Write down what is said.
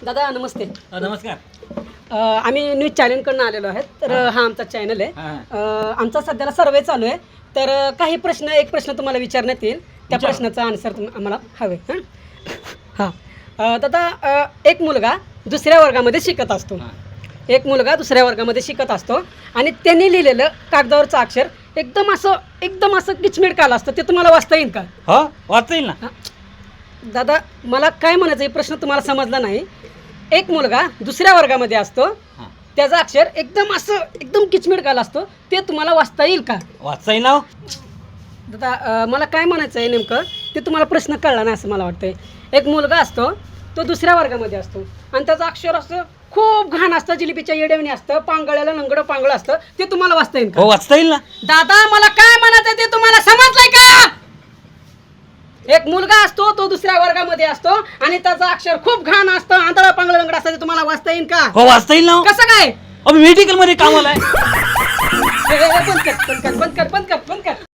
दादा नमस्ते. नमस्कार. आम्ही न्यूज चॅनलकडून आलेलो आहेत. तर हा आमचा चॅनल आहे. आमचा सध्याला सर्वे चालू आहे. तर काही एक प्रश्न तुम्हाला विचारण्यात येईल. त्या प्रश्नाचा आन्सर आम्हाला हवे. हां दादा, एक मुलगा दुसऱ्या वर्गामध्ये शिकत असतो. आणि त्यांनी लिहिलेलं कागदावरचं अक्षर एकदम असं किचमीट काल असतं. ते तुम्हाला वाचता येईल का? हो, वाचता येईल ना. दादा मला काय म्हणायचं, हे प्रश्न तुम्हाला समजला नाही. एक मुलगा दुसऱ्या वर्गामध्ये असतो, त्याचा अक्षर एकदम किचमीट काल असतो. ते तुम्हाला वाचता येईल का? वाचता येईल ना. दादा मला काय म्हणायचं आहे नेमकं, ते तुम्हाला प्रश्न कळला नाही असं मला वाटतंय. एक मुलगा असतो, तो दुसऱ्या वर्गामध्ये असतो आणि त्याचं अक्षर असं खूप घाण असतं, जिलेबीच्या येड्यावणी असतं, पांगळ्याला लंगडं पांगळं असतं. ते तुम्हाला वाचता येईल का? हो, वाचता येईल ना. दादा मला काय म्हणायचं ते तुम्हाला समजलंय का? एक मुलगा असतो, तो दुसऱ्या वर्गामध्ये असतो आणि त्याचं अक्षर खूप घाण असतं, आंधळा पांगळं लंगडं असतं. ते तुम्हाला वाचता येईल का? हो, वाचता येईल ना. कसं काय? मेडिकल मध्ये कामाला आहे. बंद कर